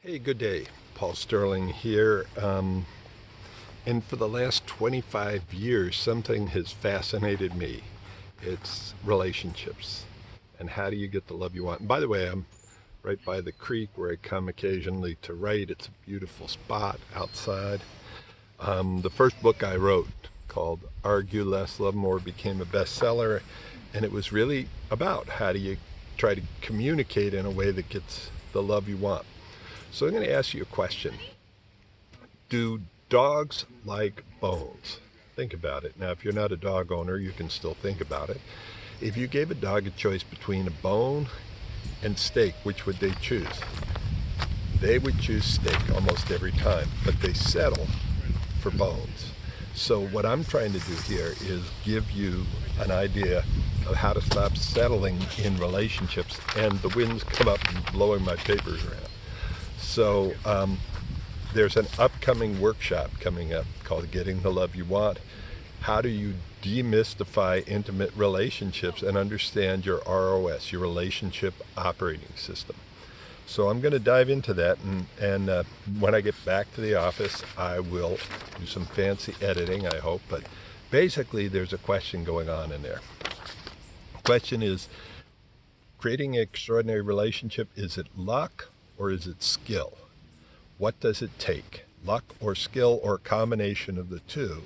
Hey, good day. Paul Sterling here. And for the last 25 years, something has fascinated me. It's relationships. And how do you get the love you want? And by the way, I'm right by the creek where I come occasionally to write. It's a beautiful spot outside. The first book I wrote, called Argue Less, Love More, became a bestseller. And it was really about how do you try to communicate in a way that gets the love you want. So I'm going to ask you a question. Do dogs like bones? Think about it. Now, if you're not a dog owner, you can still think about it. If you gave a dog a choice between a bone and steak, which would they choose? They would choose steak almost every time, but they settle for bones. So what I'm trying to do here is give you an idea of how to stop settling in relationships, and the wind's come up and blowing my papers around. So there's an upcoming workshop coming up called Getting the Love You Want. How do you demystify intimate relationships and understand your ROS, your relationship operating system? So I'm going to dive into that, and when I get back to the office, I will do some fancy editing, I hope. But basically, there's a question going on in there. The question is, creating an extraordinary relationship, is it luck or is it skill? What does it take? Luck or skill, or a combination of the two?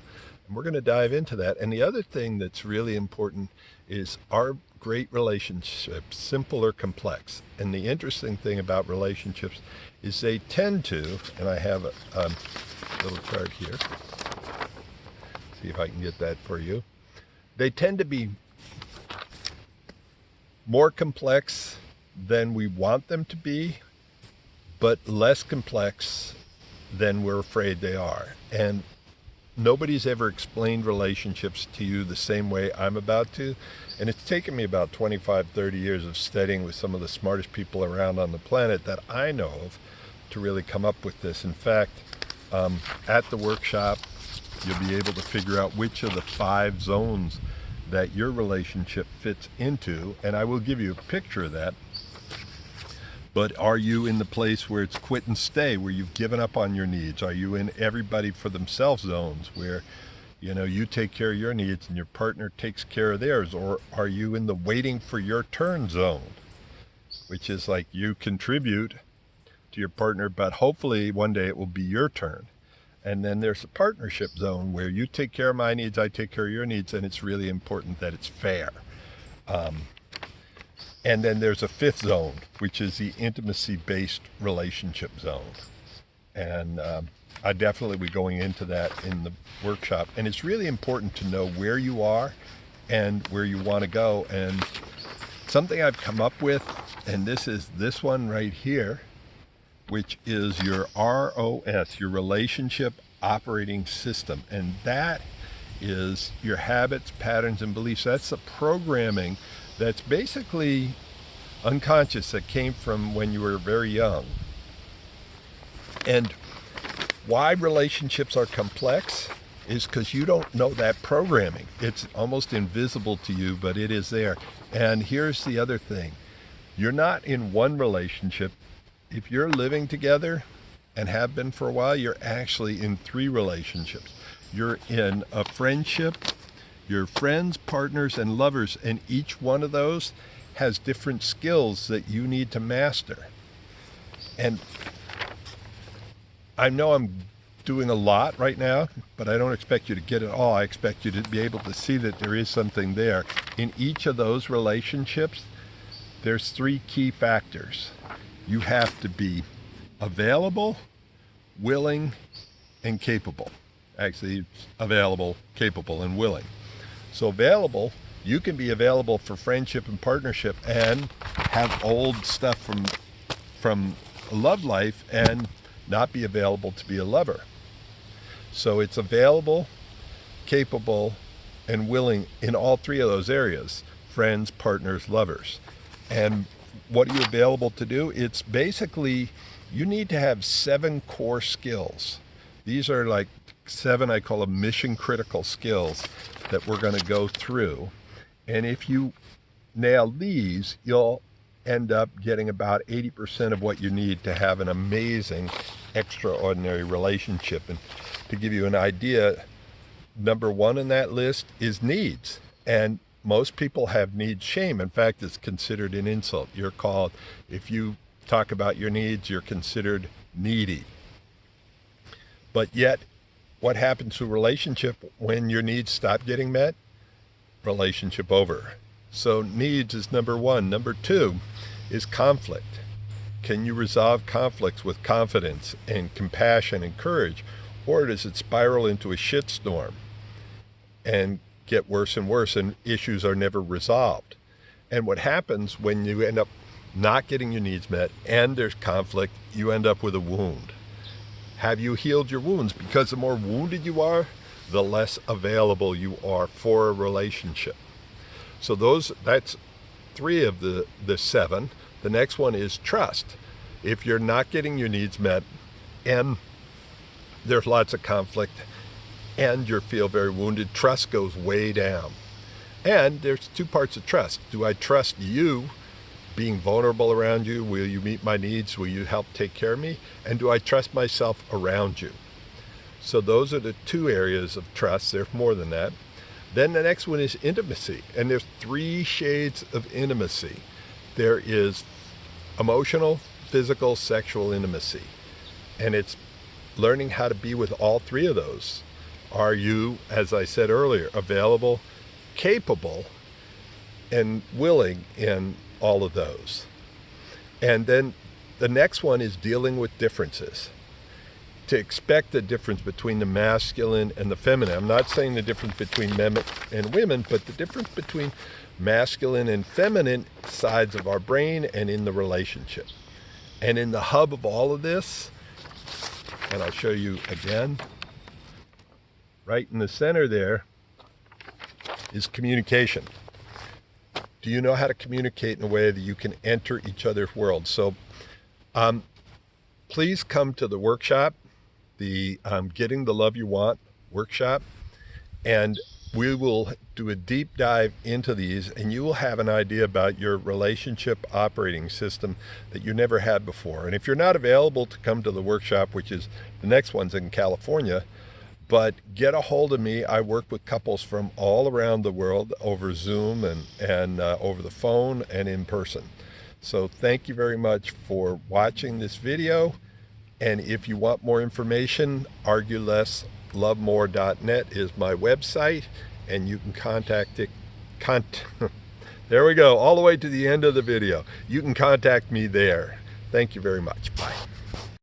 And we're going to dive into that. And the other thing that's really important is, are great relationships simple or complex? And the interesting thing about relationships is they tend to, and I have a little chart here. See if I can get that for you. They tend to be more complex than we want them to be, but less complex than we're afraid they are. And nobody's ever explained relationships to you the same way I'm about to. And it's taken me about 25, 30 years of studying with some of the smartest people around on the planet that I know of to really come up with this. In fact, at the workshop, you'll be able to figure out which of the 5 zones that your relationship fits into. And I will give you a picture of that. But are you in the place where it's quit and stay, where you've given up on your needs? Are you in everybody for themselves zones, where you take care of your needs and your partner takes care of theirs? Or are you in the waiting for your turn zone, which is like you contribute to your partner, but hopefully one day it will be your turn? And then there's a partnership zone where you take care of my needs, I take care of your needs, and it's really important that it's fair. And then there's a 5th zone, which is the intimacy-based relationship zone. And I definitely will be going into that in the workshop. And it's really important to know where you are and where you want to go. And something I've come up with, and this is this one right here, which is your ROS, your relationship operating system. And that is your habits, patterns, and beliefs. That's the programming that's basically unconscious, that came from when you were very young. And why relationships are complex is because you don't know that programming. It's almost invisible to you, but it is there. And here's the other thing. You're not in one relationship. If you're living together and have been for a while, you're actually in 3 relationships. You're in a friendship, your friends, partners, and lovers, and each one of those has different skills that you need to master. And I know I'm doing a lot right now, but I don't expect you to get it all. I expect you to be able to see that there is something there. In each of those relationships, there's 3 key factors. You have to be available, willing, and capable. Actually, available, capable, and willing. So available, you can be available for friendship and partnership and have old stuff from a love life and not be available to be a lover. So it's available, capable, and willing in all 3 of those areas: friends, partners, lovers. And what are you available to do? It's basically, you need to have 7 core skills. These are like 7, I call them mission critical skills that we're going to go through. And if you nail these, you'll end up getting about 80% of what you need to have an amazing, extraordinary relationship. And to give you an idea, number one in that list is needs. And most people have need shame. In fact, it's considered an insult. You're called, if you talk about your needs, you're considered needy. But yet, what happens to a relationship when your needs stop getting met? Relationship over. So needs is number one. Number two is conflict. Can you resolve conflicts with confidence and compassion and courage? Or does it spiral into a shitstorm and get worse and worse, and issues are never resolved? And what happens when you end up not getting your needs met and there's conflict, you end up with a wound. Have you healed your wounds? Because the more wounded you are, the less available you are for a relationship. So that's 3 of the 7. The next one is trust. If you're not getting your needs met and there's lots of conflict and you feel very wounded, trust goes way down. And there's 2 parts of trust. Do I trust you being vulnerable around you? Will you meet my needs? Will you help take care of me? And do I trust myself around you? So those are the 2 areas of trust. There's more than that. Then the next one is intimacy. And there's 3 shades of intimacy. There is emotional, physical, sexual intimacy. And it's learning how to be with all 3 of those. Are you, as I said earlier, available, capable, and willing in all of those? And then the next one is dealing with differences. To expect the difference between the masculine and the feminine. I'm not saying the difference between men and women, but the difference between masculine and feminine sides of our brain and in the relationship. And in the hub of all of this, and I'll show you again, right in the center there is communication. Do you know how to communicate in a way that you can enter each other's world? So please come to the workshop, the Getting the Love You Want workshop, and we will do a deep dive into these, and you will have an idea about your relationship operating system that you never had before. And if you're not available to come to the workshop, which is the next one's in California, but get a hold of me. I work with couples from all around the world over Zoom and over the phone and in person. So thank you very much for watching this video. And if you want more information, arguelesslovemore.net is my website, and you can contact it. There we go, all the way to the end of the video. You can contact me there. Thank you very much. Bye.